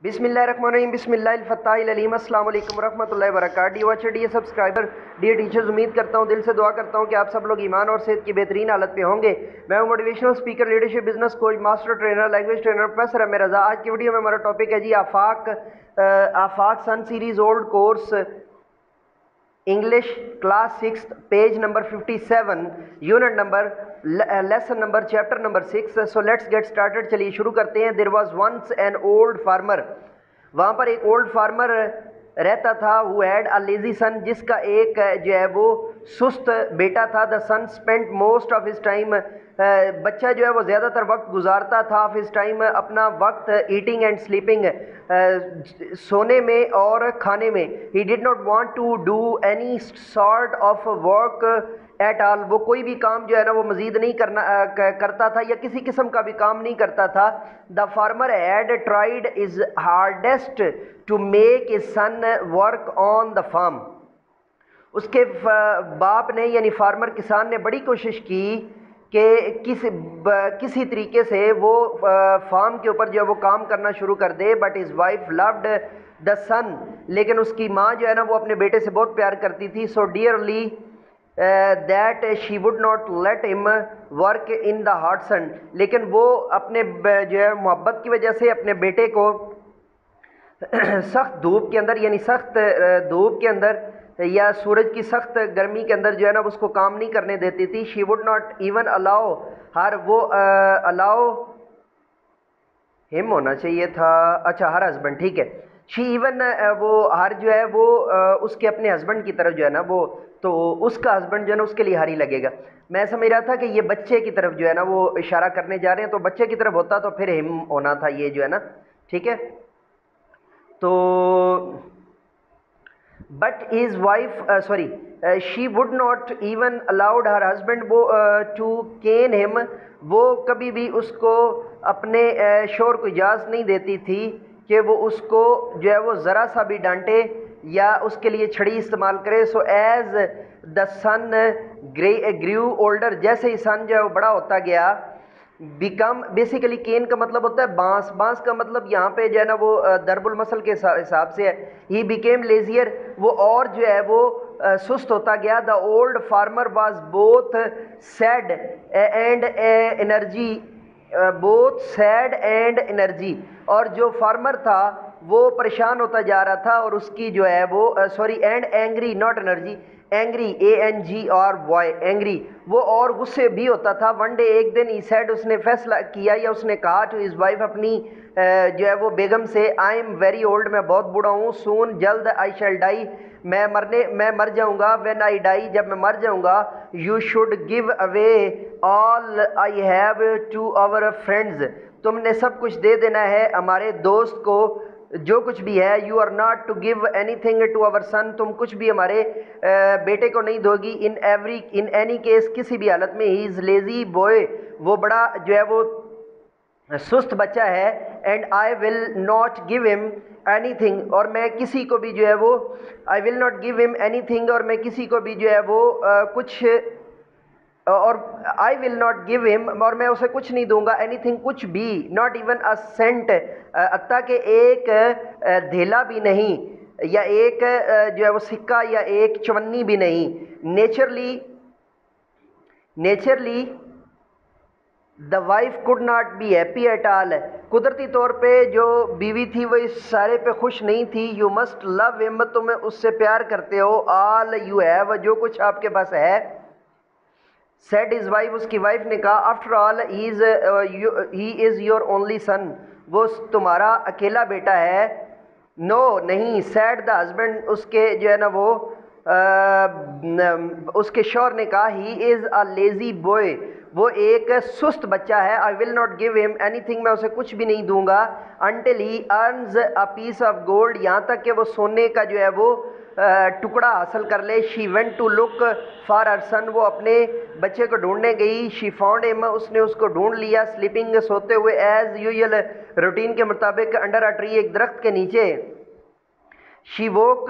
بسم اللہ الرحمن الرحیم، بسم اللہ الفتاح العلیم، السلام علیکم ورحمۃ اللہ وبرکاتہ۔ D watcher, D subscriber, D teachers, امید کرتا ہوں، دل سے دعا کرتا ہوں کہ آپ سب لوگ ایمان اور صحت کی بہترین حالت پہ ہوں گے۔ میں ہوں motivational speaker, leadership, business coach, master trainer, language trainer, professor Amir Raza. آج کی ویڈیو میں ہمارا ٹاپک ہے جی Afaq sun series old course English class 6 page number 57 unit number lesson number chapter number 6۔ So let's get started, چلیے شروع کرتے ہیں۔ There was once an old farmer, وہاں پر ایک اولڈ فارمر رہتا تھا۔ ہو ہیڈ اے لیزی سن، جس کا ایک جو ہے وہ سست بیٹا تھا۔ The son spend most of his time, بچہ جو ہے وہ زیادہ تر وقت گزارتا تھا آف ہز ٹائم، اپنا وقت ایٹنگ اینڈ سلیپنگ، سونے میں اور کھانے میں۔ He did not want to do any sort of work at all, وہ کوئی بھی کام جو ہے نا وہ مزید نہیں کرتا تھا، یا کسی قسم کا بھی کام نہیں کرتا تھا۔ The farmer had tried his hardest to make his son work on the farm، اس کے باپ نے یعنی فارمر کسان نے بڑی کوشش کی کہ کسی طریقے سے وہ فارم کے اوپر جو ہے وہ کام کرنا شروع کر دے۔ But his wife loved the son، لیکن اس کی ماں جو ہے نا وہ اپنے بیٹے سے بہت پیار کرتی تھی۔ so dearly that she would not let him work in the hot sun، لیکن وہ اپنے جو ہے محبت کی وجہ سے اپنے بیٹے کو سخت دھوپ کے اندر، یعنی سخت دھوپ کے اندر یا سورج کی سخت گرمی کے اندر جو ہے نا اس کو کام نہیں کرنے دیتی تھی۔ شی وڈ ناٹ ایون الاؤ ہر، وہ الاؤ ہم ہونا چاہیے تھا، اچھا ہر ہسبینڈ، ٹھیک ہے۔ شی ایون، وہ ہر جو ہے وہ اس کے اپنے ہسبینڈ کی طرف جو ہے نا وہ، تو اس کا ہسبینڈ جو ہے نا اس کے لیے ہر ہی لگے گا۔ میں سمجھ رہا تھا کہ یہ بچے کی طرف جو ہے نا وہ اشارہ کرنے جا رہے ہیں، تو بچے کی طرف ہوتا تو پھر ہم ہونا تھا یہ جو ہے نا، ٹھیک ہے۔ تو but his wife sorry she would not even allowed her husband وہ to cane him، وہ کبھی بھی اس کو اپنے شوہر کو اجازت نہیں دیتی تھی کہ وہ اس کو جو ہے وہ ذرا سا بھی ڈانٹے یا اس کے لیے چھڑی استعمال کرے۔ So as the sun grew older، جیسے ہی سن جو ہے وہ بڑا ہوتا گیا، بیکم، بیسیکلی کین کا مطلب ہوتا ہے بانس، بانس کا مطلب یہاں پہ جو ہے نا وہ ضرب المثل کے حساب سے ہے۔ ہی بیکیم لیزیئر، وہ اور جو ہے وہ سست ہوتا گیا۔ The old farmer was both sad and energy, both sad and energy, اور جو فارمر تھا وہ پریشان ہوتا جا رہا تھا، اور اس کی جو ہے وہ sorry and angry not energy, angry ANGRY angry, وہ اور غصے بھی ہوتا تھا۔ ون ڈے، ایک دن، ہی سیڈ، اس نے فیصلہ کیا یا اس نے کہا ٹو ہز وائف، اپنی جو ہے وہ بیگم سے، آئی ایم ویری اولڈ، میں بہت بوڑھا ہوں، سون، جلد، آئی شیل ڈائی، میں مر جاؤں گا، وین آئی ڈائی، جب میں مر جاؤں گا، you should give away all I have to our friends, تم نے سب کچھ دے دینا ہے ہمارے دوست کو جو کچھ بھی ہے۔ You are not to give anything to our son, تم کچھ بھی ہمارے بیٹے کو نہیں دو گی۔ ان اینی کیس، کسی بھی حالت میں۔ ہی از لیزی بوائے، وہ بڑا جو ہے وہ سست بچہ ہے۔ And I will not give him اینی تھنگ، اور میں کسی کو بھی جو ہے وہ، آئی ول ناٹ گیو ہم اینی تھنگ، اور میں کسی کو بھی جو ہے وہ کچھ، اور آئی ول ناٹ گیو ہم، اور میں اسے کچھ نہیں دوں گا، اینی تھنگ، کچھ بھی، ناٹ ایون اے سینٹ، حتیٰ کہ ایک دھیلا بھی نہیں، یا ایک جو ہے وہ سکہ یا ایک چونی بھی نہیں۔ Naturally the wife could not be happy at all, قدرتی طور پہ جو بیوی تھی وہ اس سارے پہ خوش نہیں تھی۔ یو مسٹ لو ہم، تم اس سے پیار کرتے ہو، آل یو ہیو، جو کچھ آپ کے پاس ہے۔ سیڈ ہز وائف، اس کی وائف نے کہا، after all he is your only son, وہ تمہارا اکیلا بیٹا ہے۔ نو، نہیں، سیڈ دا ہسبینڈ، اس کے جو ہے نا وہ اس کے شوہر نے کہا، ہی از اے لیزی بوائے، وہ ایک سست بچہ ہے۔ I will not give him اینی تھنگ، میں اسے کچھ بھی نہیں دوں گا۔ Until he earns a piece of gold, یہاں تک کہ وہ سونے کا جو ہے وہ ٹکڑا حاصل کر لے۔ She went to look for her son, وہ اپنے بچے کو ڈھونڈنے گئی۔ شی فاؤنڈ ہم، اس نے اس کو ڈھونڈ لیا۔ سلیپنگ، سوتے ہوئے، ایز یوزول، روٹین کے مطابق، انڈر اے ٹری، ایک درخت کے نیچے۔ She woke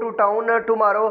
to town tomorrow,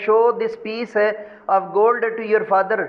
show this piece of gold to your father,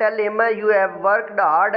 Tell him you have worked hard,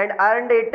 And earned it,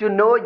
To know,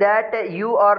that you are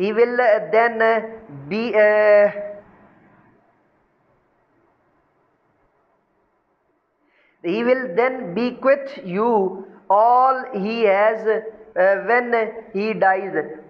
He will then be He will then bequeath you all he has when he dies.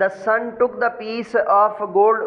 The son took the piece of gold,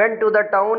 Went to the town,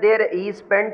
there he spent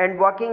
and walking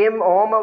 came home,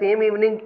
same evening,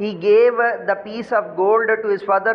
He gave the piece of gold to his father,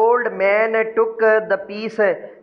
old man took the piece,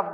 of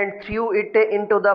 and threw it into the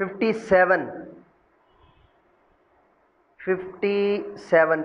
57